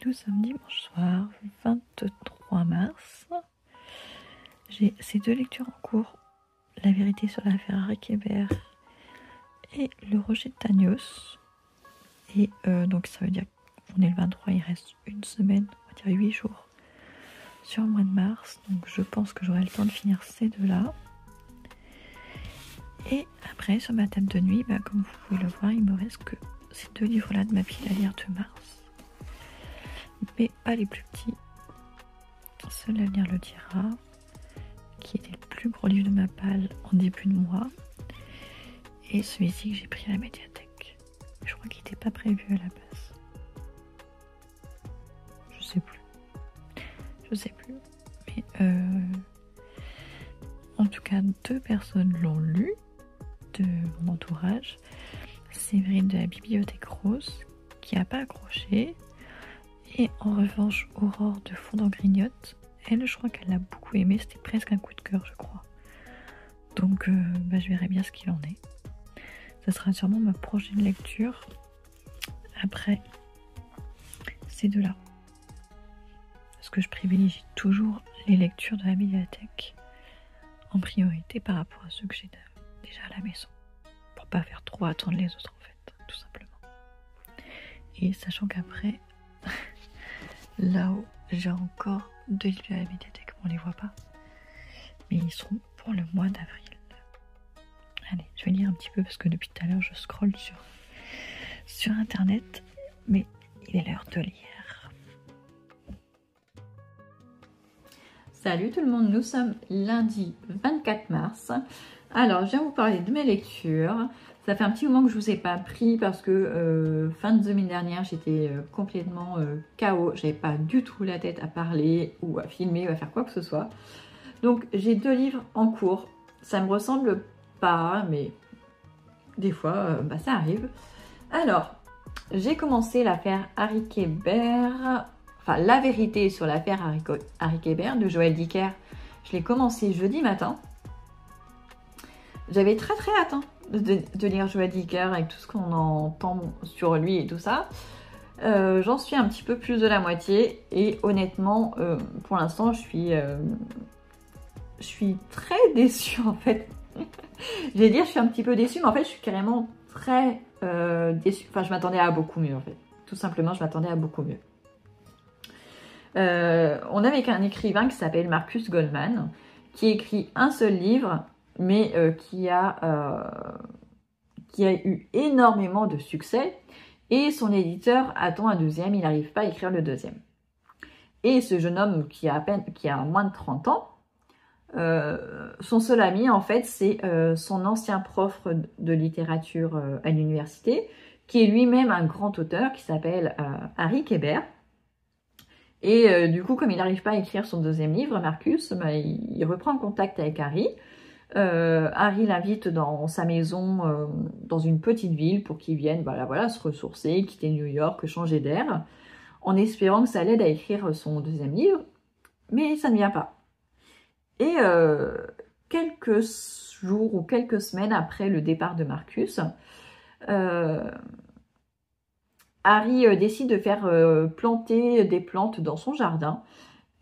Nous sommes dimanche soir, 23 mars. J'ai ces deux lectures en cours, La vérité sur l'affaire Harry Kéber et Le Rocher de Tanios. Et donc ça veut dire qu'on est le 23, il reste une semaine, on va dire 8 jours sur le mois de mars. Donc je pense que j'aurai le temps de finir ces deux-là. Et après, sur ma table de nuit, comme vous pouvez le voir, il me reste que ces deux livres-là de ma pile à lire de mars. Mais pas les plus petits. Seul l'avenir le dira, qui était le plus gros livre de ma palle en début de mois. Et celui-ci que j'ai pris à la médiathèque. Je crois qu'il n'était pas prévu à la base. Je sais plus. Mais en tout cas, 2 personnes l'ont lu de mon entourage. Séverine de la Bibliothèque Rose, qui n'a pas accroché. Et en revanche, Aurore de Fondant Grignotte, elle, je crois qu'elle l'a beaucoup aimé. C'était presque un coup de cœur, je crois. Donc, je verrai bien ce qu'il en est. Ça sera sûrement ma prochaine lecture après ces deux-là. Parce que je privilégie toujours les lectures de la médiathèque en priorité par rapport à ceux que j'ai déjà à la maison. Pour pas faire trop attendre les autres, en fait, tout simplement. Et sachant qu'après, là-haut, j'ai encore 2 livres à la médiathèque, on les voit pas. Mais ils seront pour le mois d'avril. Allez, je vais lire un petit peu parce que depuis tout à l'heure, je scrolle sur internet. Mais il est l'heure de lire. Salut tout le monde, nous sommes lundi 24 mars. Alors, je viens vous parler de mes lectures. Ça fait un petit moment que je ne vous ai pas pris parce que fin de semaine dernière, j'étais complètement KO. J'avais pas du tout la tête à parler ou à filmer ou à faire quoi que ce soit. Donc, j'ai 2 livres en cours. Ça me ressemble pas, mais des fois, ça arrive. Alors, j'ai commencé l'affaire Harry Kéber, enfin la vérité sur l'affaire Harry Kéber de Joël Dicker. Je l'ai commencé jeudi matin. J'avais très hâte de lire Joël Dicker avec tout ce qu'on entend sur lui et tout ça. J'en suis un petit peu plus de la moitié et honnêtement, pour l'instant, je suis très déçue en fait. Je vais dire, je suis un petit peu déçue, mais en fait, je suis carrément très déçue. Enfin, je m'attendais à beaucoup mieux en fait. Tout simplement, je m'attendais à beaucoup mieux. On est avec un écrivain qui s'appelle Marcus Goldman, qui écrit un seul livre, mais qui a eu énormément de succès. Et son éditeur attend un deuxième, il n'arrive pas à écrire le deuxième. Et ce jeune homme qui a moins de 30 ans, son seul ami en fait c'est son ancien prof de littérature à l'université, qui est lui-même un grand auteur qui s'appelle Harry Kéber. Et du coup, comme il n'arrive pas à écrire son deuxième livre, Marcus, il reprend contact avec Harry. Harry l'invite dans sa maison dans une petite ville pour qu'il vienne se ressourcer, quitter New York, changer d'air, en espérant que ça l'aide à écrire son deuxième livre. Mais ça ne vient pas. Et quelques jours ou quelques semaines après le départ de Marcus, Harry décide de faire planter des plantes dans son jardin.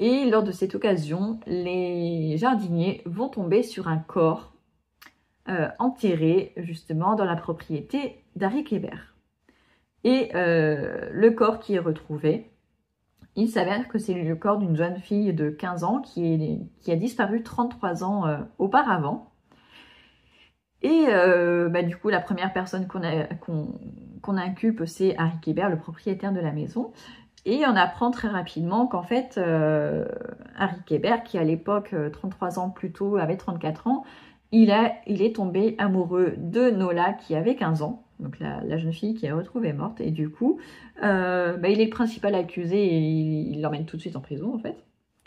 Et lors de cette occasion, les jardiniers vont tomber sur un corps enterré justement dans la propriété d'Harry Kéber. Et le corps qui est retrouvé, il s'avère que c'est le corps d'une jeune fille de 15 ans qui a disparu 33 ans auparavant. Et du coup, la première personne qu'on inculpe, c'est Harry Kéber, le propriétaire de la maison. Et on apprend très rapidement qu'en fait, Harry Kéber, qui à l'époque, 33 ans plus tôt, avait 34 ans, il est tombé amoureux de Nola, qui avait 15 ans. Donc la jeune fille qui est retrouvée morte. Et du coup, il est le principal accusé et il l'emmène tout de suite en prison, en fait,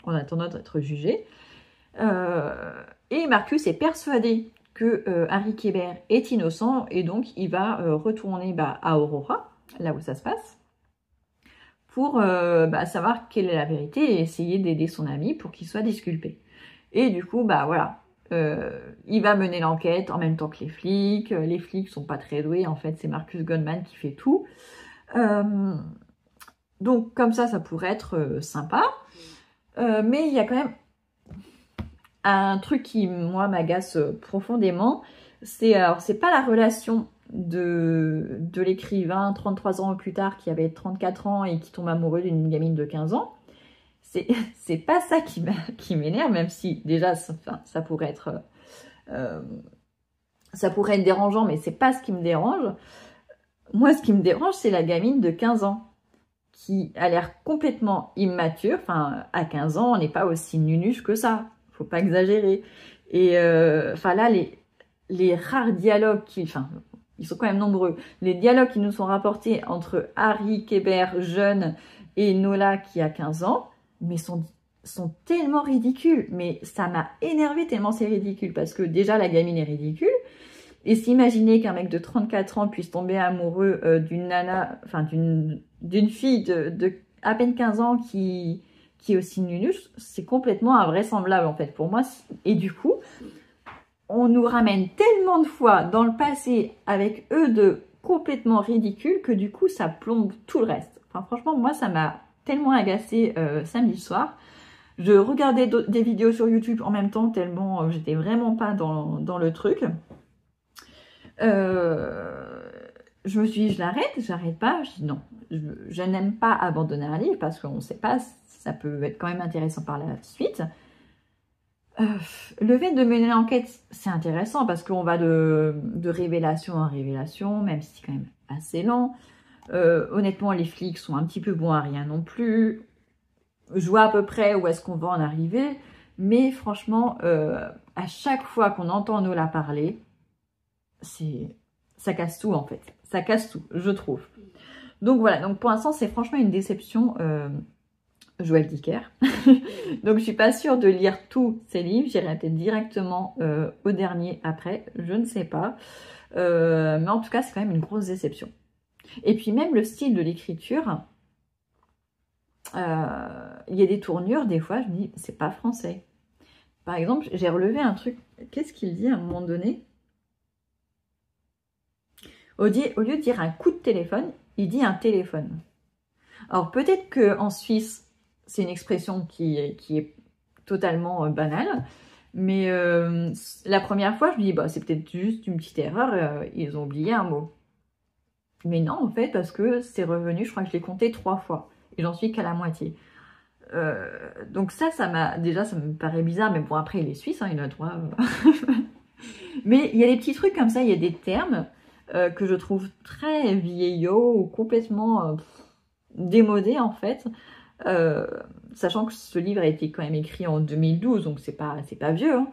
en attendant d'être jugé. Et Marcus est persuadé que Harry Kéber est innocent et donc il va retourner à Aurora, là où ça se passe, pour savoir quelle est la vérité et essayer d'aider son ami pour qu'il soit disculpé. Et du coup, il va mener l'enquête en même temps que les flics. Les flics sont pas très doués, en fait, c'est Marcus Goldman qui fait tout. Donc comme ça pourrait être sympa. Mais il y a quand même un truc qui, moi, m'agace profondément. C'est pas la relation de l'écrivain 33 ans plus tard qui avait 34 ans et qui tombe amoureux d'une gamine de 15 ans. C'est pas ça qui m'énerve, même si déjà ça pourrait être dérangeant, mais c'est pas ce qui me dérange. Moi, ce qui me dérange, c'est la gamine de 15 ans qui a l'air complètement immature. Enfin, à 15 ans, on n'est pas aussi nunuche que ça. Faut pas exagérer. Et enfin là, les rares dialogues ils sont quand même nombreux. Les dialogues qui nous sont rapportés entre Harry Kéber, jeune, et Nola qui a 15 ans, mais sont tellement ridicules. Mais ça m'a énervé tellement c'est ridicule, parce que déjà la gamine est ridicule. Et s'imaginer qu'un mec de 34 ans puisse tomber amoureux d'une nana, enfin d'une fille de à peine 15 ans qui est aussi nunuche, c'est complètement invraisemblable en fait pour moi. Et du coup, on nous ramène tellement de fois dans le passé avec eux de complètement ridicules que du coup ça plombe tout le reste. Enfin franchement, moi ça m'a tellement agacée samedi soir. Je regardais des vidéos sur YouTube en même temps tellement j'étais vraiment pas dans le truc. Je me suis dit, j'arrête pas. Je dis non, je n'aime pas abandonner un livre parce qu'on ne sait pas, ça peut être quand même intéressant par la suite. Le fait de mener l'enquête, c'est intéressant parce qu'on va de révélation en révélation, même si c'est quand même assez lent. Honnêtement, les flics sont un petit peu bons à rien non plus. Je vois à peu près où est-ce qu'on va en arriver, mais franchement, à chaque fois qu'on entend Nola parler, ça casse tout en fait. Ça casse tout, je trouve. Donc voilà, donc pour l'instant, c'est franchement une déception. Joël Dicker. Donc je suis pas sûre de lire tous ces livres. J'irai peut-être directement au dernier après, je ne sais pas. Mais en tout cas, c'est quand même une grosse déception. Et puis même le style de l'écriture, il y a des tournures, des fois, je me dis, c'est pas français. Par exemple, j'ai relevé un truc. Qu'est-ce qu'il dit à un moment donné? Au lieu de dire un coup de téléphone, il dit un téléphone. Alors peut-être qu'en Suisse, c'est une expression qui est totalement banale, mais la première fois, je me dis, bah, c'est peut-être juste une petite erreur, ils ont oublié un mot. Mais non, en fait, parce que c'est revenu, je crois que je l'ai compté 3 fois, et j'en suis qu'à la moitié. Donc ça me paraît bizarre, mais bon, après, il est suisse, hein, il a le droit. Mais il y a des petits trucs comme ça, il y a des termes que je trouve très vieillots ou complètement démodés, en fait. Sachant que ce livre a été quand même écrit en 2012, donc c'est pas vieux. Hein.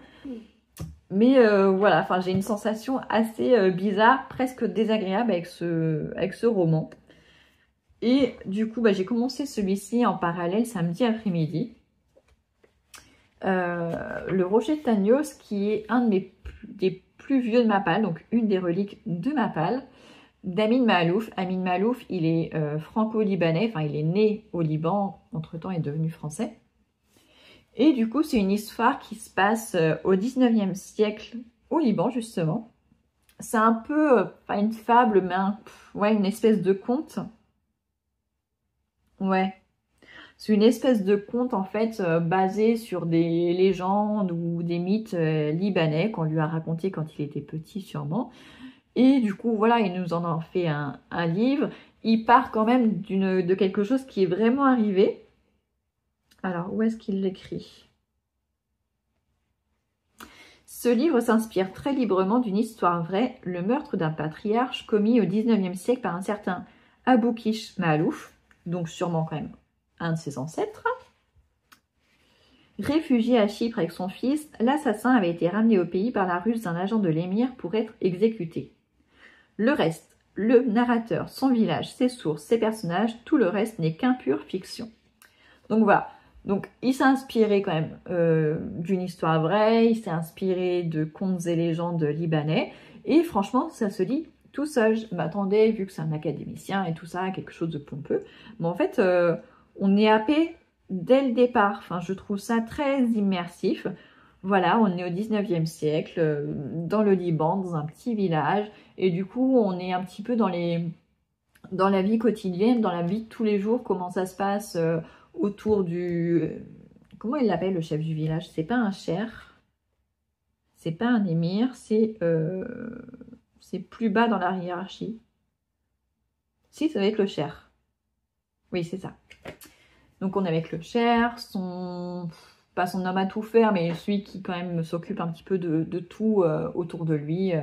Mais voilà, enfin j'ai une sensation assez bizarre, presque désagréable avec ce roman. Et du coup, j'ai commencé celui-ci en parallèle samedi après-midi. Le Rocher de Tagnos, qui est un des plus vieux de ma palle, donc une des reliques de ma palle, d'Amin Maalouf. Amin Maalouf, il est franco-libanais, enfin il est né au Liban, entre-temps il est devenu français. Et du coup, c'est une histoire qui se passe au 19e siècle au Liban, justement. C'est un peu, pas une fable, mais ouais, une espèce de conte. Ouais. C'est une espèce de conte, en fait, basé sur des légendes ou des mythes libanais qu'on lui a racontés quand il était petit, sûrement. Et du coup, voilà, il nous en a fait un livre. Il part quand même de quelque chose qui est vraiment arrivé. Alors, où est-ce qu'il l'écrit? Ce livre s'inspire très librement d'une histoire vraie, le meurtre d'un patriarche commis au 19e siècle par un certain Aboukish Maalouf, donc sûrement quand même un de ses ancêtres. Réfugié à Chypre avec son fils, l'assassin avait été ramené au pays par la ruse d'un agent de l'émir pour être exécuté. Le reste, le narrateur, son village, ses sources, ses personnages, tout le reste n'est qu'impure fiction. Donc voilà. Donc, il s'est inspiré quand même d'une histoire vraie, il s'est inspiré de contes et légendes libanais, et franchement, ça se lit tout seul. Je m'attendais, vu que c'est un académicien et tout ça, à quelque chose de pompeux. Mais en fait, on est happé dès le départ. Enfin, je trouve ça très immersif. Voilà, on est au 19e siècle, dans le Liban, dans un petit village, et du coup, on est un petit peu dans les dans la vie quotidienne, dans la vie de tous les jours, comment ça se passe autour du... comment il l'appelle le chef du village? C'est pas un cher, c'est pas un émir, c'est plus bas dans la hiérarchie. Si, ça va être le cher. Oui, c'est ça. Donc on est avec le cher, pas son homme à tout faire, mais celui qui quand même s'occupe un petit peu de tout autour de lui,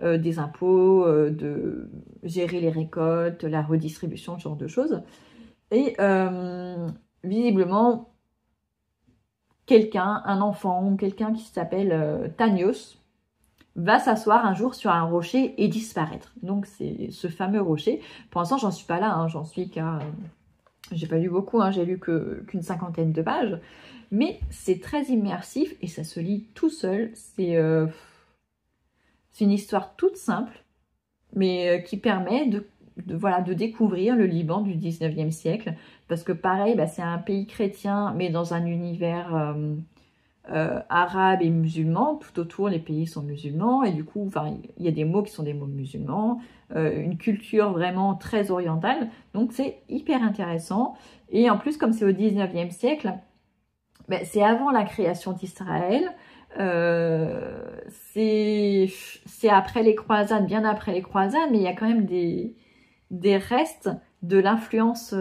des impôts, de gérer les récoltes, la redistribution, ce genre de choses. Et visiblement, quelqu'un, un enfant ou quelqu'un qui s'appelle Tanios, va s'asseoir un jour sur un rocher et disparaître. Donc c'est ce fameux rocher. Pour l'instant, j'en suis pas là, hein, j'en suis qu'à... j'ai pas lu beaucoup, hein, j'ai lu qu'une 50aine de pages. Mais c'est très immersif et ça se lit tout seul. C'est une histoire toute simple, mais qui permet voilà, de découvrir le Liban du 19e siècle. Parce que pareil, bah, c'est un pays chrétien, mais dans un univers arabe et musulman. Tout autour, les pays sont musulmans. Et du coup, il y a des mots qui sont des mots musulmans. Une culture vraiment très orientale. Donc c'est hyper intéressant. Et en plus, comme c'est au 19e siècle, bah, c'est avant la création d'Israël. C'est après les croisades, bien après les croisades, mais il y a quand même des restes de l'influence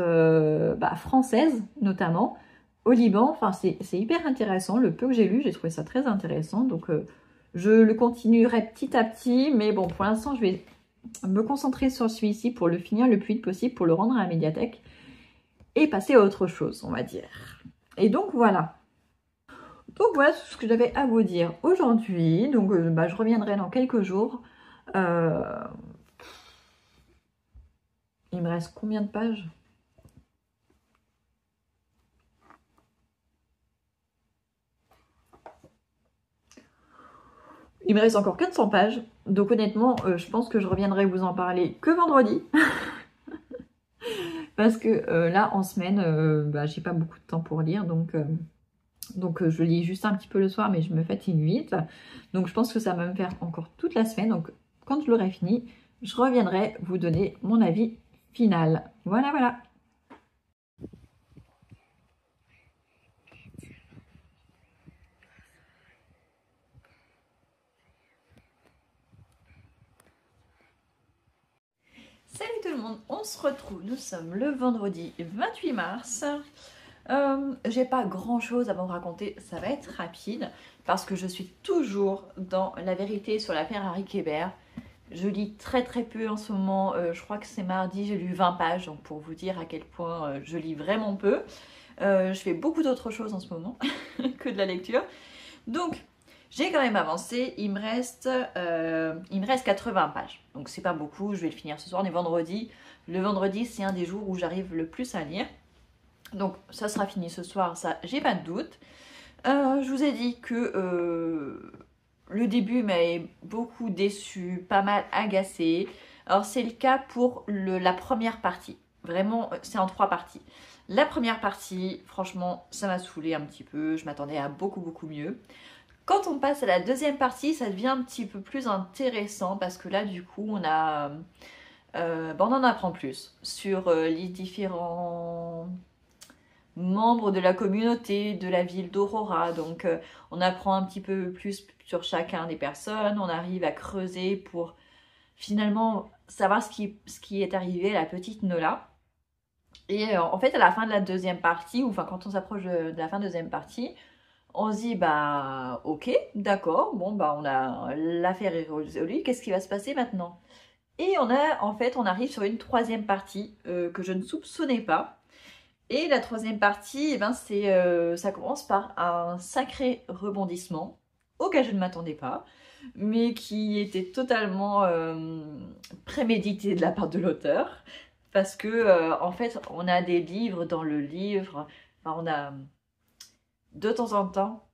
française, notamment, au Liban. Enfin, c'est hyper intéressant. Le peu que j'ai lu, j'ai trouvé ça très intéressant. Donc, je le continuerai petit à petit. Mais bon, pour l'instant, je vais me concentrer sur celui-ci pour le finir le plus vite possible, pour le rendre à la médiathèque et passer à autre chose, on va dire. Et donc, voilà. Donc, voilà tout ce que j'avais à vous dire aujourd'hui. Donc, je reviendrai dans quelques jours. Il me reste combien de pages? Il me reste encore 400 pages. Donc honnêtement, je pense que je reviendrai vous en parler que vendredi. Parce que là, en semaine, j'ai pas beaucoup de temps pour lire. Donc je lis juste un petit peu le soir, mais je me fatigue vite. Donc je pense que ça va me faire encore toute la semaine. Donc quand je l'aurai fini, je reviendrai vous donner mon avis final. Voilà, voilà. Salut tout le monde, on se retrouve, nous sommes le vendredi 28 mars. J'ai pas grand chose à vous raconter, ça va être rapide parce que je suis toujours dans la vérité sur l'affaire Harry Kéber. Je lis très peu en ce moment, je crois que c'est mardi, j'ai lu 20 pages, donc pour vous dire à quel point je lis vraiment peu. Je fais beaucoup d'autres choses en ce moment que de la lecture. Donc, j'ai quand même avancé, il me reste 80 pages. Donc c'est pas beaucoup, je vais le finir ce soir, on est vendredi. Le vendredi, c'est un des jours où j'arrive le plus à lire. Donc ça sera fini ce soir, ça, j'ai pas de doute. Je vous ai dit que le début m'avait beaucoup déçu, pas mal agacé. Alors c'est le cas pour la première partie. Vraiment, c'est en 3 parties. La première partie, franchement, ça m'a saoulée un petit peu. Je m'attendais à beaucoup mieux. Quand on passe à la deuxième partie, ça devient un petit peu plus intéressant parce que là, du coup, on en apprend plus sur les différents membres de la communauté de la ville d'Aurora. Donc, on apprend un petit peu plus sur chacun des personnes. On arrive à creuser pour finalement savoir ce qui est arrivé à la petite Nola. Et en fait, à la fin de la deuxième partie, ou enfin quand on s'approche de la fin de la deuxième partie, on se dit, ok, d'accord, bon, on a l'affaire est résolue, qu'est-ce qui va se passer maintenant? Et on arrive sur une troisième partie que je ne soupçonnais pas. Et la troisième partie, ça commence par un sacré rebondissement, auquel je ne m'attendais pas, mais qui était totalement prémédité de la part de l'auteur. Parce que, en fait, on a des livres dans le livre, on a... De temps en temps,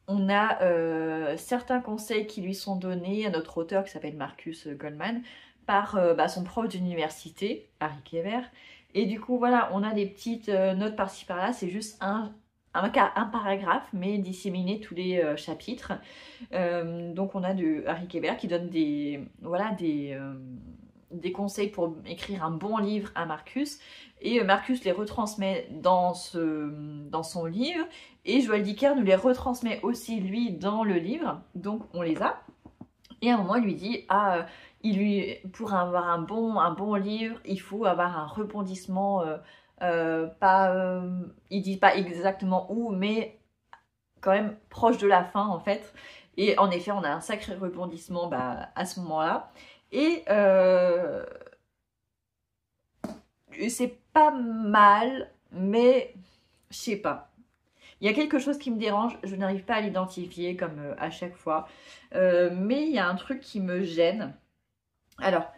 on a certains conseils qui lui sont donnés à notre auteur qui s'appelle Marcus Goldman par son prof d'université, Harry Kéber. Et du coup, voilà, on a des petites notes par-ci par-là. C'est juste un paragraphe, mais disséminé tous les chapitres. Donc, on a de Harry Kéber qui donne des des conseils pour écrire un bon livre à Marcus. Et Marcus les retransmet dans son livre. Et Joël Dicker nous les retransmet aussi, lui, dans le livre. Donc, on les a. Et à un moment, il lui dit, pour avoir un bon livre, il faut avoir un rebondissement, il dit pas exactement où, mais quand même proche de la fin, en fait. Et en effet, on a un sacré rebondissement à ce moment-là. Et c'est pas mal, mais je sais pas. Il y a quelque chose qui me dérange, je n'arrive pas à l'identifier comme à chaque fois. Mais il y a un truc qui me gêne. Alors,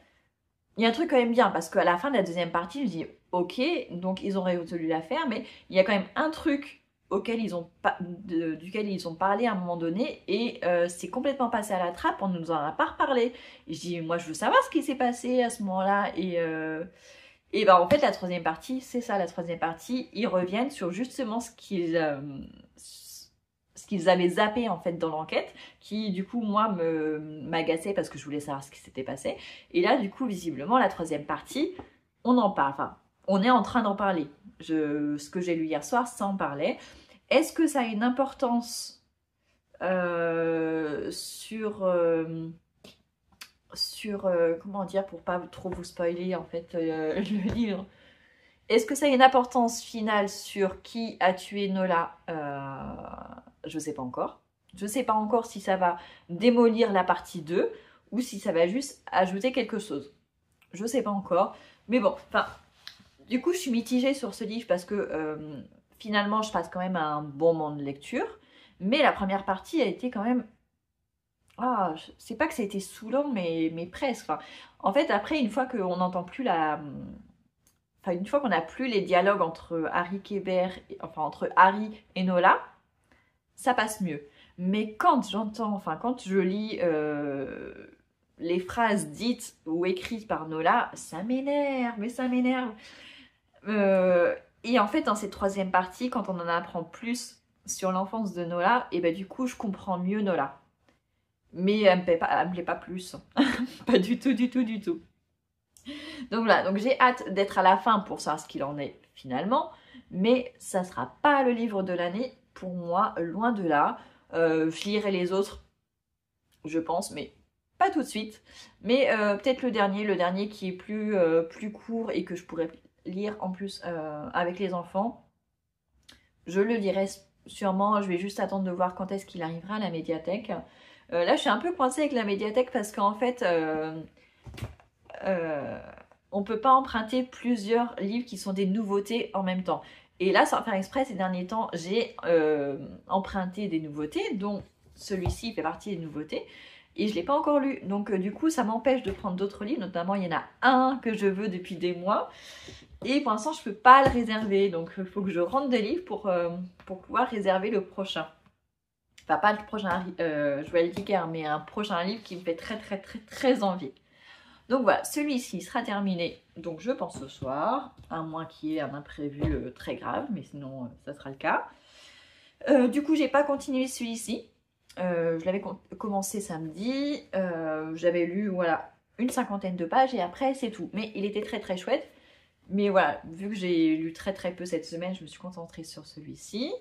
il y a un truc quand même bien, parce qu'à la fin de la deuxième partie, je dis ok, donc ils ont résolu l'affaire, mais il y a quand même un truc duquel ils ont parlé à un moment donné, et c'est complètement passé à la trappe, on ne nous en a pas reparlé. Et je dis, moi je veux savoir ce qui s'est passé à ce moment-là, et en fait la troisième partie, c'est ça, la troisième partie, ils reviennent sur justement ce qu'ils avaient zappé en fait dans l'enquête, qui du coup moi m'agaçait parce que je voulais savoir ce qui s'était passé. Et là du coup visiblement la troisième partie, on en parle, enfin on est en train d'en parler. Ce que j'ai lu hier soir, ça en parlait. Est-ce que ça a une importance comment dire, pour pas trop vous spoiler en fait le livre, est-ce que ça a une importance finale sur qui a tué Nola? Je sais pas encore. Je sais pas encore si ça va démolir la partie 2 ou si ça va juste ajouter quelque chose. Je sais pas encore. Mais bon, enfin, du coup, je suis mitigée sur ce livre parce que finalement, je passe quand même un bon moment de lecture. Mais la première partie a été quand même... c'est pas que ça a été saoulant, mais presque. Enfin, en fait, après, une fois qu'on n'entend plus une fois qu'on n'a plus les dialogues entre Harry Kéber, entre Harry et Nola, ça passe mieux. Mais quand je lis les phrases dites ou écrites par Nola, ça m'énerve, mais ça m'énerve. Et en fait, dans cette troisième partie, quand on en apprend plus sur l'enfance de Nola, et du coup, je comprends mieux Nola. Mais elle me plaît pas plus. Pas du tout, du tout, du tout. Donc voilà, donc j'ai hâte d'être à la fin pour savoir ce qu'il en est finalement. Mais ça sera pas le livre de l'année pour moi, loin de là. Je lirai les autres, je pense, mais pas tout de suite. Mais peut-être le dernier qui est plus court et que je pourrais lire en plus avec les enfants. Je le lirai sûrement, je vais juste attendre de voir quand est-ce qu'il arrivera à la médiathèque. Là, je suis un peu coincée avec la médiathèque parce qu'en fait, on ne peut pas emprunter plusieurs livres qui sont des nouveautés en même temps. Et là, sans faire exprès, ces derniers temps, j'ai emprunté des nouveautés, dont celui-ci fait partie des nouveautés, et je ne l'ai pas encore lu. Donc du coup, ça m'empêche de prendre d'autres livres, notamment il y en a un que je veux depuis des mois, et pour l'instant, je ne peux pas le réserver. Donc il faut que je rentre des livres pour pouvoir réserver le prochain. Enfin, pas le prochain Joël Dicker, mais un prochain livre qui me fait très, très, très, très envie. Donc voilà, celui-ci sera terminé, donc je pense ce soir, à moins qu'il y ait un imprévu très grave, mais sinon ça sera le cas. Du coup, j'ai pas continué celui-ci. Je l'avais commencé samedi, j'avais lu voilà une cinquantaine de pages et après c'est tout. Mais il était très très chouette. Mais voilà, vu que j'ai lu très très peu cette semaine, je me suis concentrée sur celui-ci.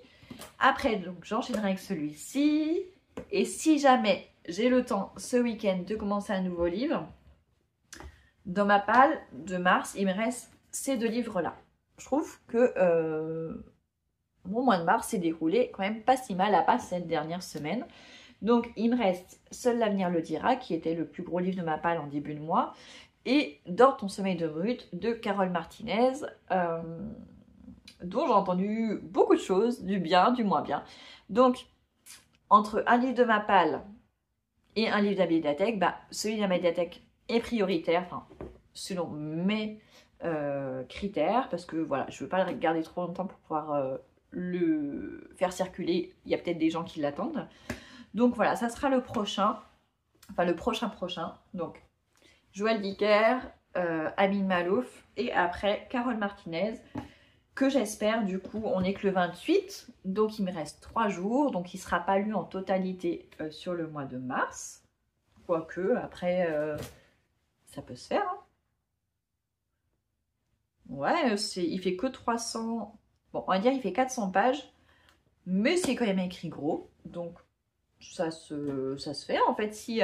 Après, donc j'enchaînerai avec celui-ci. Et si jamais j'ai le temps ce week-end de commencer un nouveau livre, dans ma palle de mars, il me reste ces deux livres-là. Je trouve que mon mois de mars s'est déroulé quand même pas si mal, à part cette dernière semaine. Donc, il me reste Seul l'avenir le dira, qui était le plus gros livre de ma palle en début de mois, et Dors ton sommeil de brute de Carole Martinez, dont j'ai entendu beaucoup de choses, du bien, du moins bien. Donc, entre un livre de ma palle et un livre de la médiathèque, celui de la médiathèque est prioritaire, enfin, selon mes critères, parce que voilà, je ne veux pas le garder trop longtemps pour pouvoir le faire circuler. Il y a peut-être des gens qui l'attendent. Donc voilà, ça sera le prochain, enfin le prochain. Donc, Joël Dicker, Amin Malouf et après Carole Martinez, que j'espère, du coup, on n'est que le 28, donc il me reste 3 jours, donc il ne sera pas lu en totalité sur le mois de mars, quoique après, ça peut se faire, hein. Ouais, il fait que 300... Bon, on va dire il fait 400 pages. Mais c'est quand même écrit gros. Donc, ça se fait. En fait, si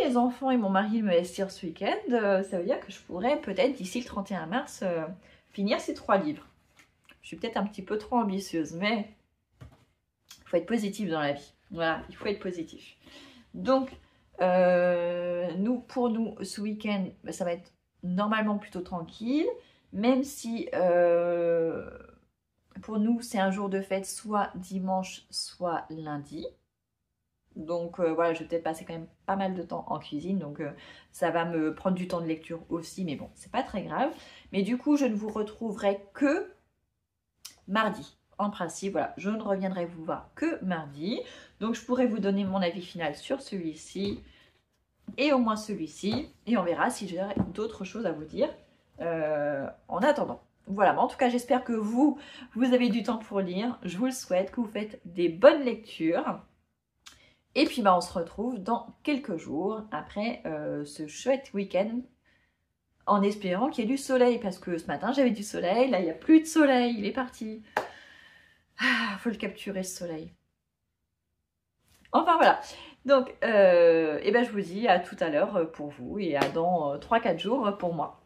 les enfants et mon mari me laissent lire ce week-end, ça veut dire que je pourrais peut-être d'ici le 31 mars finir ces 3 livres. Je suis peut-être un petit peu trop ambitieuse, mais il faut être positif dans la vie. Voilà, il faut être positif. Donc, pour nous, ce week-end, ça va être normalement plutôt tranquille, même si pour nous, c'est un jour de fête, soit dimanche, soit lundi. Donc voilà, je vais peut-être passer quand même pas mal de temps en cuisine, donc ça va me prendre du temps de lecture aussi, mais bon, c'est pas très grave. Mais du coup, je ne vous retrouverai que mardi. En principe, voilà, je ne reviendrai vous voir que mardi. Donc je pourrai vous donner mon avis final sur celui-ci et au moins celui-ci. Et on verra si j'ai d'autres choses à vous dire en attendant. Voilà, mais en tout cas, j'espère que vous avez du temps pour lire. Je vous le souhaite, que vous faites des bonnes lectures. Et puis, on se retrouve dans quelques jours après ce chouette week-end, en espérant qu'il y ait du soleil, parce que ce matin, j'avais du soleil. Là, il n'y a plus de soleil, il est parti. Ah, faut le capturer, ce soleil. Enfin, voilà. Donc, je vous dis à tout à l'heure pour vous et à dans 3-4 jours pour moi.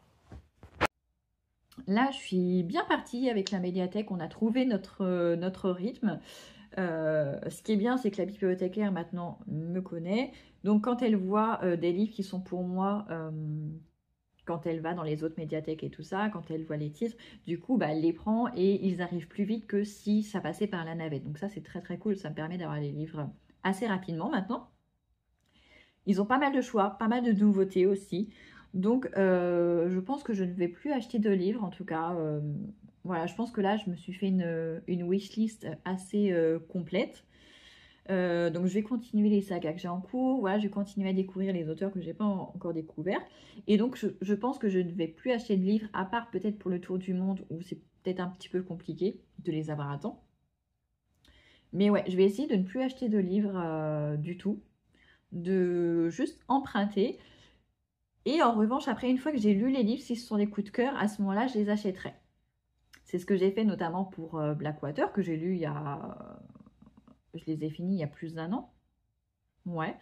Là, je suis bien partie avec la médiathèque. On a trouvé notre rythme. Ce qui est bien, c'est que la bibliothécaire maintenant me connaît. Donc quand elle voit des livres qui sont pour moi, quand elle va dans les autres médiathèques et tout ça, quand elle voit les titres, du coup, elle les prend et ils arrivent plus vite que si ça passait par la navette. Donc ça, c'est très très cool. Ça me permet d'avoir les livres assez rapidement maintenant. Ils ont pas mal de choix, pas mal de nouveautés aussi. Donc je pense que je ne vais plus acheter de livres, en tout cas. Voilà, je pense que là, je me suis fait une wishlist assez complète. Donc, je vais continuer les sagas que j'ai en cours. Voilà, je vais continuer à découvrir les auteurs que je n'ai pas encore découverts. Et donc, je pense que je ne vais plus acheter de livres, à part peut-être pour le tour du monde, où c'est peut-être un petit peu compliqué de les avoir à temps. Mais ouais, je vais essayer de ne plus acheter de livres du tout. De juste emprunter. Et en revanche, après, une fois que j'ai lu les livres, si ce sont des coups de cœur, à ce moment-là, je les achèterai. C'est ce que j'ai fait notamment pour Blackwater, que j'ai lu il y a... Je les ai finis il y a plus d'1 an. Ouais.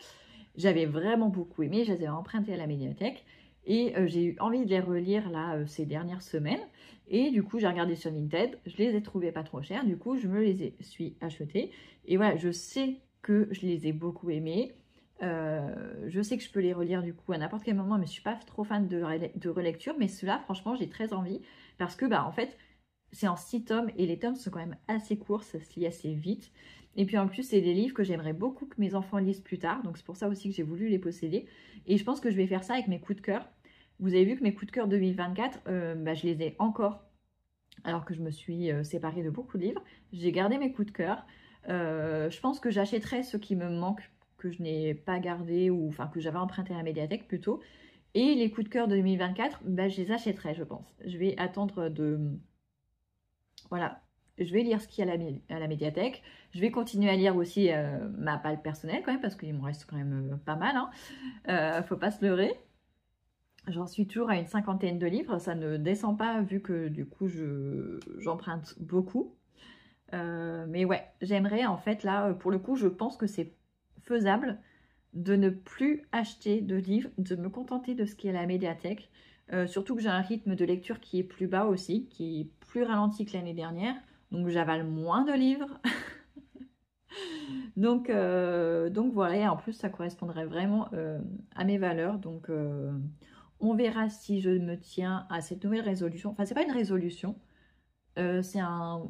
J'avais vraiment beaucoup aimé, je les avais empruntés à la médiathèque. Et j'ai eu envie de les relire là ces dernières semaines. Et du coup, j'ai regardé sur Vinted, je les ai trouvés pas trop chers. Du coup, je me les suis achetés. Et voilà, je sais que je les ai beaucoup aimés. Je sais que je peux les relire du coup à n'importe quel moment, mais je ne suis pas trop fan de relecture. Mais ceux-là, franchement, j'ai très envie. Parce que, en fait, c'est en 6 tomes et les tomes sont quand même assez courts, ça se lit assez vite. Et puis en plus, c'est des livres que j'aimerais beaucoup que mes enfants lisent plus tard. Donc c'est pour ça aussi que j'ai voulu les posséder. Et je pense que je vais faire ça avec mes coups de cœur. Vous avez vu que mes coups de cœur 2024, je les ai encore. Alors que je me suis séparée de beaucoup de livres. J'ai gardé mes coups de cœur. Je pense que j'achèterai ceux qui me manquent, que je n'ai pas gardés, ou enfin que j'avais emprunté à la médiathèque plutôt. Et les coups de cœur de 2024, je les achèterai, je pense. Je vais attendre de... Voilà, je vais lire ce qu'il y a à la médiathèque. Je vais continuer à lire aussi ma palle personnelle quand même, parce qu'il me reste quand même pas mal. Faut pas se leurrer. J'en suis toujours à une 50aine de livres. Ça ne descend pas vu que du coup j'emprunte beaucoup. Mais ouais, j'aimerais en fait là, pour le coup, je pense que c'est faisable de ne plus acheter de livres, de me contenter de ce qui est à la médiathèque. Surtout que j'ai un rythme de lecture qui est plus bas aussi, qui est plus ralenti que l'année dernière. Donc j'avale moins de livres. donc voilà, et en plus ça correspondrait vraiment à mes valeurs. Donc on verra si je me tiens à cette nouvelle résolution. Enfin, c'est pas une résolution. C'est un...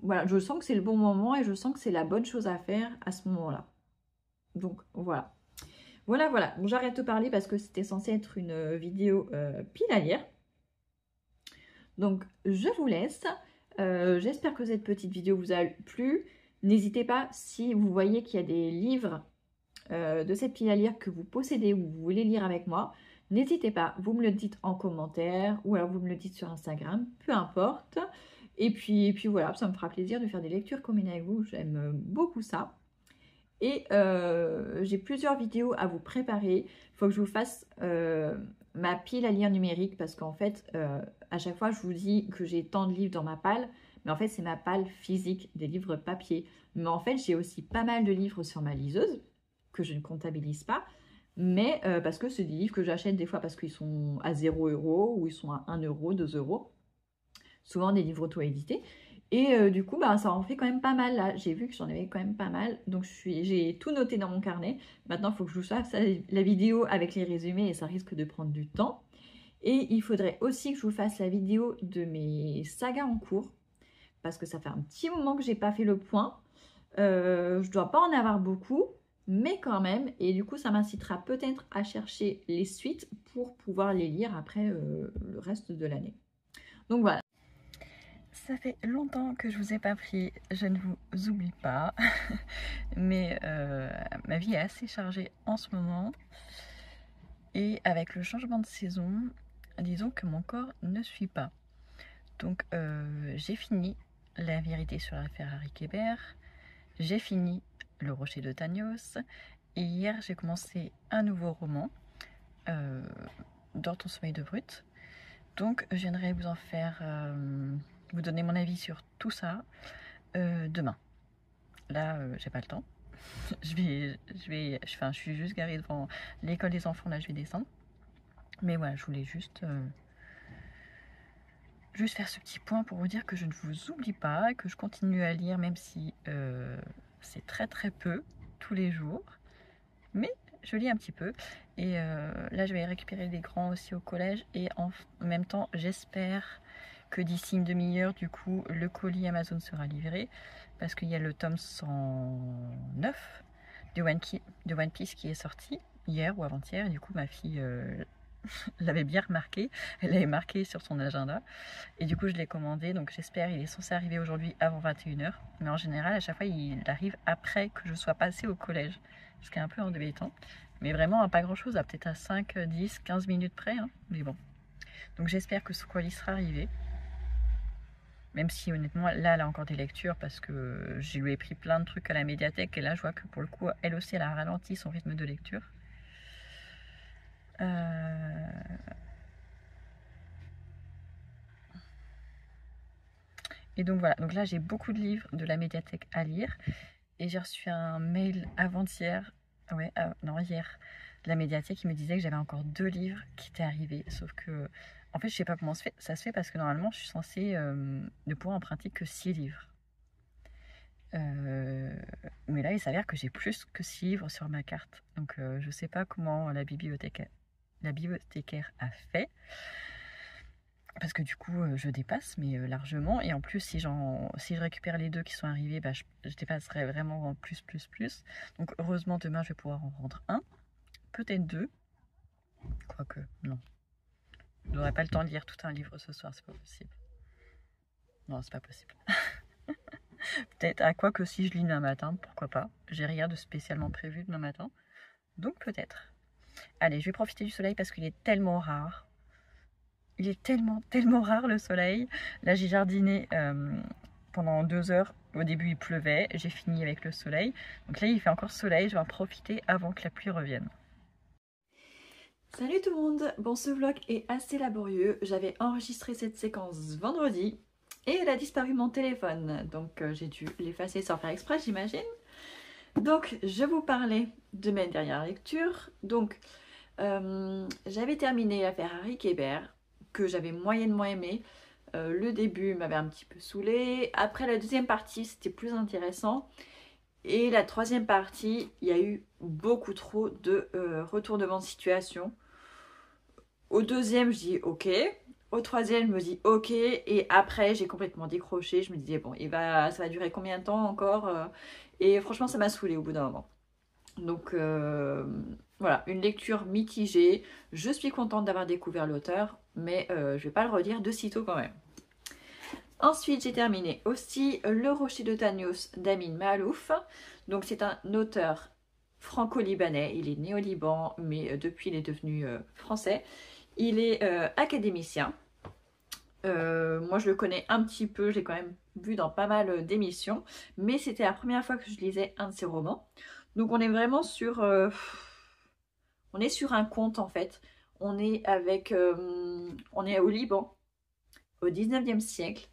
Voilà, je sens que c'est le bon moment et je sens que c'est la bonne chose à faire à ce moment-là. Donc voilà. Voilà. Bon, j'arrête de parler parce que c'était censé être une vidéo pile à lire. Donc, je vous laisse. J'espère que cette petite vidéo vous a plu. N'hésitez pas, si vous voyez qu'il y a des livres de cette pile à lire que vous possédez ou vous voulez lire avec moi, n'hésitez pas, vous me le dites en commentaire ou alors vous me le dites sur Instagram, peu importe. Et puis voilà, ça me fera plaisir de faire des lectures communes avec vous. J'aime beaucoup ça. Et j'ai plusieurs vidéos à vous préparer. Il faut que je vous fasse ma pile à lire numérique parce qu'en fait, à chaque fois, je vous dis que j'ai tant de livres dans ma palle. Mais en fait, c'est ma palle physique, des livres papier. Mais en fait, j'ai aussi pas mal de livres sur ma liseuse que je ne comptabilise pas. Mais parce que c'est des livres que j'achète des fois parce qu'ils sont à 0 € ou ils sont à 1 €, 2 €. Souvent des livres auto-édités. Et du coup, bah, ça en fait quand même pas mal là. J'ai vu que j'en avais quand même pas mal. Donc j'ai tout noté dans mon carnet. Maintenant, il faut que je vous fasse la vidéo avec les résumés et ça risque de prendre du temps. Et il faudrait aussi que je vous fasse la vidéo de mes sagas en cours. Parce que ça fait un petit moment que j'ai pas fait le point. Je dois pas en avoir beaucoup, mais quand même. Et du coup, ça m'incitera peut-être à chercher les suites pour pouvoir les lire après le reste de l'année. Donc voilà. Ça fait longtemps que je vous ai pas pris, je ne vous oublie pas, mais ma vie est assez chargée en ce moment. Et avec le changement de saison, disons que mon corps ne suit pas. Donc j'ai fini La vérité sur l'affaire Harry Kéber, j'ai fini Le rocher de Thanos, et hier j'ai commencé un nouveau roman, Dors ton sommeil de brute. Donc je viendrai vous en faire, vous donner mon avis sur tout ça demain. Là j'ai pas le temps. Je suis juste garée devant l'école des enfants, là je vais descendre. Mais voilà, je voulais juste faire ce petit point pour vous dire que je ne vous oublie pas, que je continue à lire même si c'est très très peu tous les jours. Mais je lis un petit peu. Et là je vais récupérer les grands aussi au collège. Et en même temps j'espère que d'ici une demi-heure du coup le colis Amazon sera livré. Parce qu'il y a le tome 109 de One Piece qui est sorti hier ou avant-hier. Du coup ma fille l'avait bien remarqué, elle l'avait marqué sur son agenda et du coup je l'ai commandé, donc j'espère. Il est censé arriver aujourd'hui avant 21 h, mais en général à chaque fois il arrive après que je sois passée au collège, ce qui est un peu embêtant, mais vraiment à pas grand chose, à peut-être à 5, 10, 15 minutes près, hein. Mais bon, donc j'espère que ce colis sera arrivé, même si honnêtement là elle a encore des lectures parce que je lui ai pris plein de trucs à la médiathèque et là je vois que pour le coup elle aussi elle a ralenti son rythme de lecture. Et donc voilà, donc là j'ai beaucoup de livres de la médiathèque à lire et j'ai reçu un mail avant-hier, non hier, de la médiathèque qui me disait que j'avais encore 2 livres qui étaient arrivés, sauf que en fait je sais pas comment ça se fait parce que normalement je suis censée ne pouvoir emprunter que 6 livres. Mais là il s'avère que j'ai plus que 6 livres sur ma carte, donc je sais pas comment la bibliothécaire a fait. Parce que du coup je dépasse mais largement, et en plus si je récupère les 2 qui sont arrivés, bah, je dépasserai vraiment en plus. Donc heureusement demain je vais pouvoir en rendre un, peut-être 2, quoique non, je n'aurai pas le temps de lire tout un livre ce soir, c'est pas possible. Non, c'est pas possible. Peut-être, à quoi que si je lis demain matin, pourquoi pas, j'ai rien de spécialement prévu demain matin, donc peut-être. Allez, je vais profiter du soleil parce qu'il est tellement rare. Il est tellement rare le soleil. Là j'ai jardiné pendant 2 heures. Au début il pleuvait, j'ai fini avec le soleil. Donc là il fait encore soleil, je vais en profiter avant que la pluie revienne. Salut tout le monde. Bon, ce vlog est assez laborieux. J'avais enregistré cette séquence vendredi et elle a disparu mon téléphone. Donc j'ai dû l'effacer sans faire exprès, j'imagine. Donc je vous parlais de mes dernières lectures. Donc j'avais terminé l'affaire Harry Kéber, que j'avais moyennement aimé. Le début m'avait un petit peu saoulé. Après la deuxième partie, c'était plus intéressant. Et la troisième partie, il y a eu beaucoup trop de retournements de situation. Au deuxième, je dis ok. Au troisième, je me dis ok. Et après, j'ai complètement décroché. Je me disais bon, ça va durer combien de temps encore Et franchement, ça m'a saoulé au bout d'un moment. Donc voilà, une lecture mitigée. Je suis contente d'avoir découvert l'auteur, mais je ne vais pas le redire de sitôt quand même. Ensuite, j'ai terminé aussi Le rocher de Thanos d'Amin Maalouf. Donc c'est un auteur franco-libanais. Il est né au Liban, mais depuis il est devenu français. Il est académicien. Moi je le connais un petit peu, je l'ai quand même vu dans pas mal d'émissions, mais c'était la première fois que je lisais un de ses romans. Donc on est vraiment sur... on est sur un conte en fait. On est au Liban, au 19e siècle,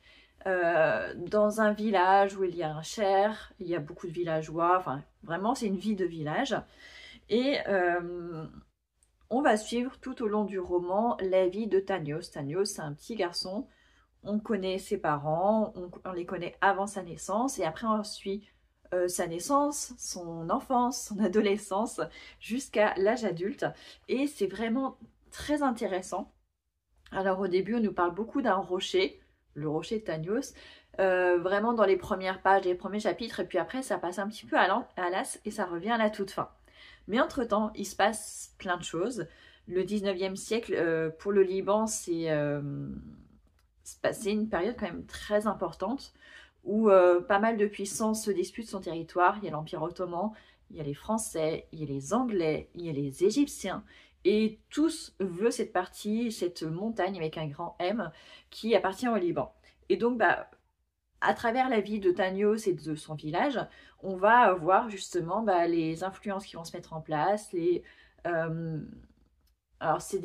dans un village où il y a un cher, il y a beaucoup de villageois, enfin vraiment c'est une vie de village. Et on va suivre tout au long du roman la vie de Tanios. Tanios, c'est un petit garçon, on connaît ses parents, on les connaît avant sa naissance, et après on suit sa naissance, son enfance, son adolescence, jusqu'à l'âge adulte. Et c'est vraiment très intéressant. Alors au début, on nous parle beaucoup d'un rocher, le rocher de Tanios, vraiment dans les premières pages, les premiers chapitres, et puis après ça passe un petit peu à l'as et ça revient à la toute fin. Mais entre-temps, il se passe plein de choses. Le 19e siècle, pour le Liban, c'est une période quand même très importante où pas mal de puissances se disputent son territoire. Il y a l'Empire ottoman, il y a les Français, il y a les Anglais, il y a les Égyptiens. Et tous veulent cette partie, cette montagne avec un grand M qui appartient au Liban. Et donc, à travers la vie de Tanios et de son village, on va voir justement les influences qui vont se mettre en place. Alors, c'est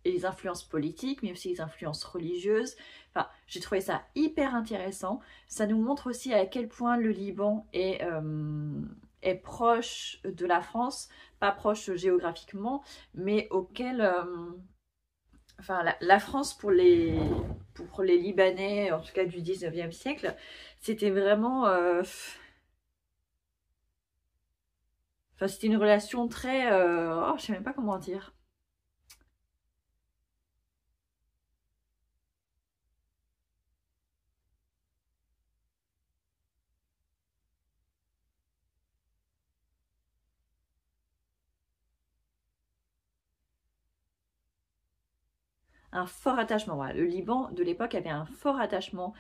les influences politiques, mais aussi les influences religieuses. Enfin, j'ai trouvé ça hyper intéressant. Ça nous montre aussi à quel point le Liban est proche de la France, pas proche géographiquement, mais auquel... enfin, la France pour les Libanais, en tout cas du 19e siècle, c'était vraiment... enfin, c'était une relation très... oh, je sais même pas comment dire. Un fort attachement. Voilà. Le Liban de l'époque avait un fort attachement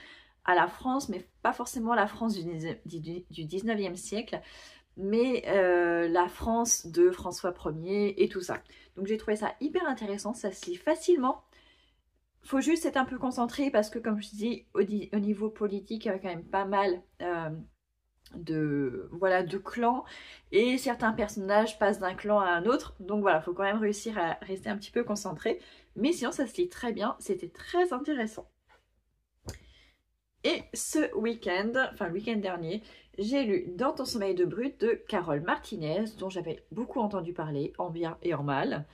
à la France, mais pas forcément la France du 19e siècle, mais la France de François Ier et tout ça. Donc j'ai trouvé ça hyper intéressant, ça se lit facilement. Faut juste être un peu concentré parce que, comme je dis, au niveau politique, il y a quand même pas mal de clans et certains personnages passent d'un clan à un autre. Donc voilà, faut quand même réussir à rester un petit peu concentré. Mais sinon, ça se lit très bien, c'était très intéressant. Et ce week-end, enfin le week-end dernier, j'ai lu Dans ton sommeil de brute de Carole Martinez, dont j'avais beaucoup entendu parler, en bien et en mal.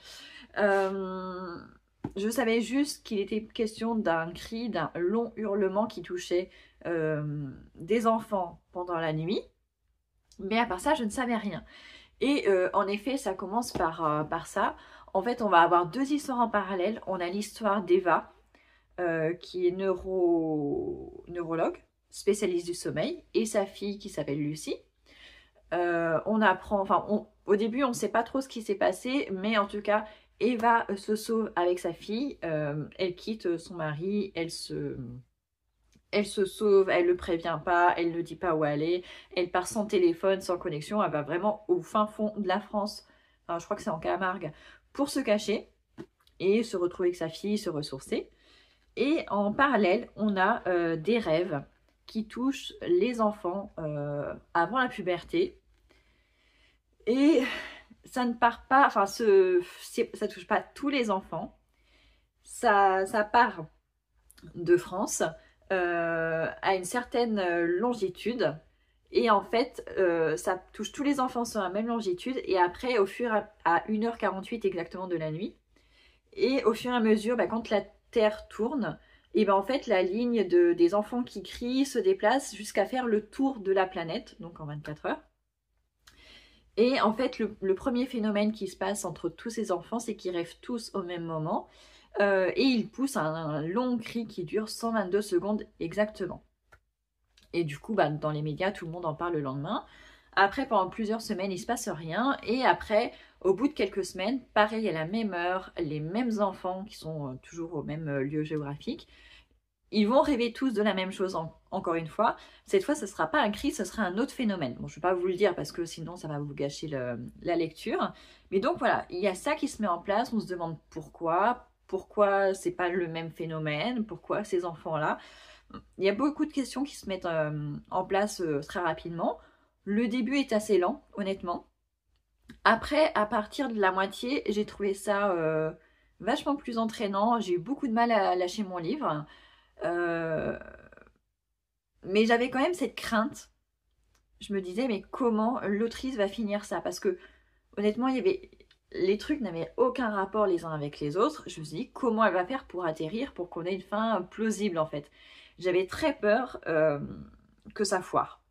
Je savais juste qu'il était question d'un cri, d'un long hurlement qui touchait des enfants pendant la nuit. Mais à part ça, je ne savais rien. Et en effet, ça commence par ça. En fait, on va avoir deux histoires en parallèle. On a l'histoire d'Eva, qui est neurologue, spécialiste du sommeil, et sa fille qui s'appelle Lucie. On apprend, enfin, au début, on ne sait pas trop ce qui s'est passé, mais en tout cas, Eva se sauve avec sa fille. Elle quitte son mari, elle se sauve, elle ne le prévient pas, elle ne dit pas où elle est, elle part sans téléphone, sans connexion, elle va vraiment au fin fond de la France, enfin, je crois que c'est en Camargue, pour se cacher et se retrouver avec sa fille, se ressourcer. Et en parallèle, on a des rêves qui touchent les enfants avant la puberté. Et ça ne part pas, enfin, ça touche pas tous les enfants. Ça part de France à une certaine longitude. Et en fait, ça touche tous les enfants sur la même longitude. Et après, au fur à 1h48 exactement de la nuit. Et au fur et à mesure, quand la Terre tourne, et en fait, la ligne des enfants qui crient se déplace jusqu'à faire le tour de la planète, donc en 24 heures. Et en fait, le premier phénomène qui se passe entre tous ces enfants, c'est qu'ils rêvent tous au même moment. Et ils poussent un long cri qui dure 122 secondes exactement. Et du coup, dans les médias, tout le monde en parle le lendemain. Après, pendant plusieurs semaines, il ne se passe rien. Et après, au bout de quelques semaines, pareil, à la même heure, les mêmes enfants qui sont toujours au même lieu géographique, ils vont rêver tous de la même chose encore une fois. Cette fois, ce ne sera pas un cri, ce sera un autre phénomène. Bon, je ne vais pas vous le dire parce que sinon, ça va vous gâcher la lecture. Mais donc voilà, il y a ça qui se met en place. On se demande pourquoi c'est pas le même phénomène, pourquoi ces enfants-là. Il y a beaucoup de questions qui se mettent en place très rapidement. Le début est assez lent, honnêtement. Après, à partir de la moitié, j'ai trouvé ça vachement plus entraînant. J'ai eu beaucoup de mal à lâcher mon livre. Euh, mais j'avais quand même cette crainte. Je me disais, mais comment l'autrice va finir ça? Parce que, honnêtement, les trucs n'avaient aucun rapport les uns avec les autres. Je me suis dit, comment elle va faire pour atterrir, pour qu'on ait une fin plausible, en fait. J'avais très peur que ça foire.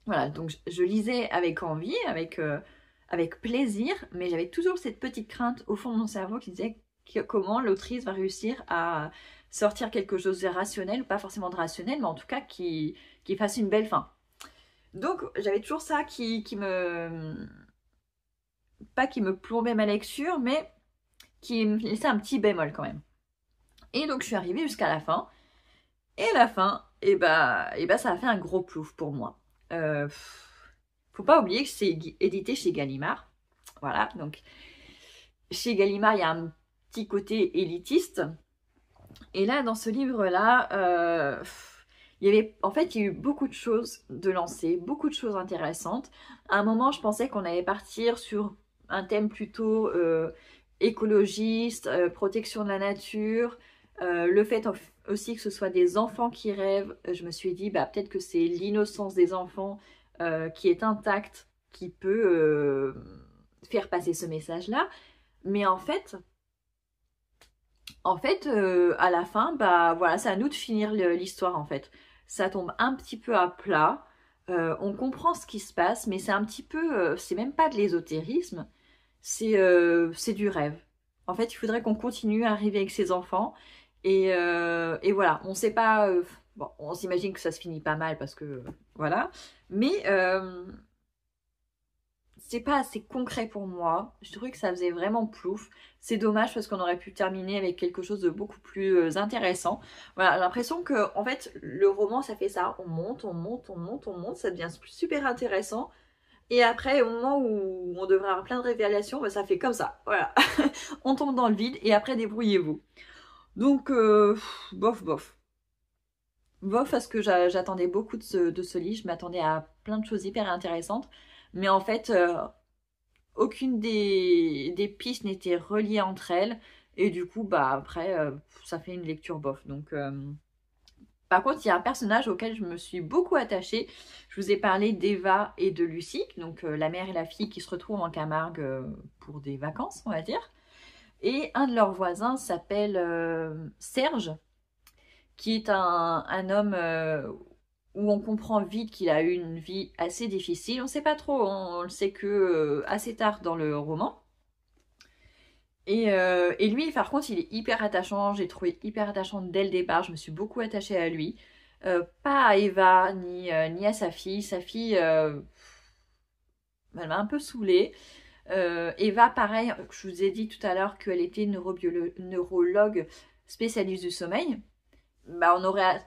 Voilà, donc je lisais avec envie, avec plaisir, mais j'avais toujours cette petite crainte au fond de mon cerveau qui disait comment l'autrice va réussir à sortir quelque chose de rationnel, pas forcément de rationnel, mais en tout cas qui fasse une belle fin. Donc j'avais toujours ça qui me... pas qui me plombait ma lecture, mais qui me laissait un petit bémol quand même. Et donc je suis arrivée jusqu'à la fin, et la fin, ça a fait un gros plouf pour moi. Faut pas oublier que c'est édité chez Gallimard. Voilà, donc chez Gallimard, il y a un petit côté élitiste. Et là, dans ce livre-là, il y a eu beaucoup de choses de lancées, beaucoup de choses intéressantes. À un moment, je pensais qu'on allait partir sur un thème plutôt écologiste, protection de la nature, le fait aussi que ce soit des enfants qui rêvent. Je me suis dit, bah, peut-être que c'est l'innocence des enfants qui est intacte, qui peut faire passer ce message-là. Mais en fait, à la fin, bah voilà, c'est à nous de finir l'histoire en fait. Ça tombe un petit peu à plat. On comprend ce qui se passe, mais c'est un petit peu, c'est même pas de l'ésotérisme, c'est du rêve. En fait, il faudrait qu'on continue à arriver avec ses enfants. Et voilà, on sait pas. Bon, on s'imagine que ça se finit pas mal parce que voilà, mais c'est pas assez concret pour moi. Je trouvais que ça faisait vraiment plouf. C'est dommage parce qu'on aurait pu terminer avec quelque chose de beaucoup plus intéressant. Voilà, j'ai l'impression que en fait le roman ça fait ça. On monte, on monte, on monte, on monte, ça devient super intéressant. Et après, au moment où on devrait avoir plein de révélations, bah, ça fait comme ça. Voilà, on tombe dans le vide et après débrouillez-vous. Donc bof bof. Bof parce que j'attendais beaucoup de ce livre. Je m'attendais à plein de choses hyper intéressantes. Mais en fait, aucune des pistes n'était reliée entre elles. Et du coup, bah après, ça fait une lecture bof. Donc, par contre, il y a un personnage auquel je me suis beaucoup attachée. Je vous ai parlé d'Eva et de Lucie, donc la mère et la fille qui se retrouvent en Camargue pour des vacances, on va dire. Et un de leurs voisins s'appelle Serge, qui est un homme où on comprend vite qu'il a eu une vie assez difficile. On ne sait pas trop, on le sait que assez tard dans le roman. Et lui, par contre, il est hyper attachant. J'ai trouvé hyper attachant dès le départ. Je me suis beaucoup attachée à lui. Pas à Eva, ni à sa fille. Sa fille, elle m'a un peu saoulée. Eva, pareil, je vous ai dit tout à l'heure qu'elle était neurologue spécialiste du sommeil. Bah,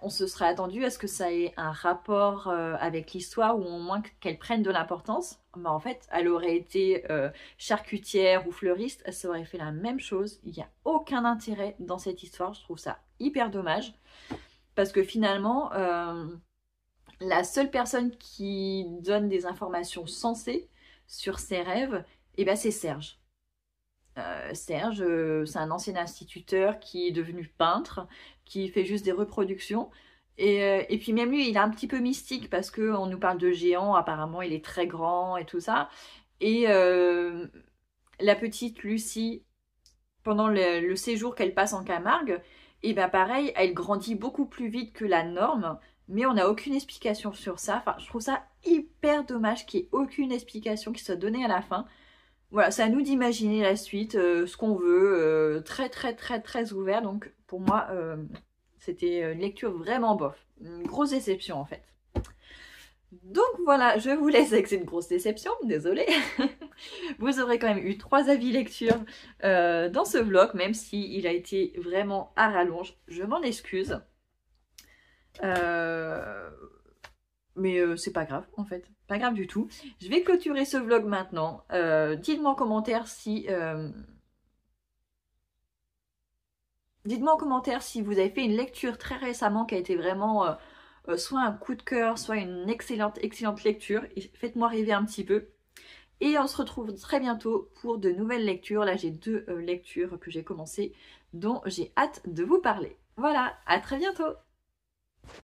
on se serait attendu à ce que ça ait un rapport avec l'histoire ou au moins qu'elle prenne de l'importance. Mais en fait, elle aurait été charcutière ou fleuriste, elle aurait fait la même chose. Il n'y a aucun intérêt dans cette histoire. Je trouve ça hyper dommage. Parce que finalement, la seule personne qui donne des informations sensées sur ses rêves, eh ben, c'est Serge. Serge, c'est un ancien instituteur qui est devenu peintre, qui fait juste des reproductions. Et puis même lui, il est un petit peu mystique parce qu'on nous parle de géant, apparemment il est très grand et tout ça. Et la petite Lucie, pendant le séjour qu'elle passe en Camargue, et ben pareil, elle grandit beaucoup plus vite que la norme, mais on n'a aucune explication sur ça. Enfin, je trouve ça hyper dommage qu'il n'y ait aucune explication qui soit donnée à la fin. Voilà, c'est à nous d'imaginer la suite, ce qu'on veut, très très très très ouvert. Donc pour moi, c'était une lecture vraiment bof. Une grosse déception en fait. Donc voilà, je vous laisse avec cette grosse déception, désolée. Vous aurez quand même eu 3 avis lecture dans ce vlog, même s'il a été vraiment à rallonge. Je m'en excuse. Mais c'est pas grave en fait, pas grave du tout. Je vais clôturer ce vlog maintenant. Dites-moi en commentaire si vous avez fait une lecture très récemment qui a été vraiment soit un coup de cœur, soit une excellente lecture. Faites-moi rêver un petit peu. Et on se retrouve très bientôt pour de nouvelles lectures. Là, j'ai 2 lectures que j'ai commencées dont j'ai hâte de vous parler. Voilà, à très bientôt!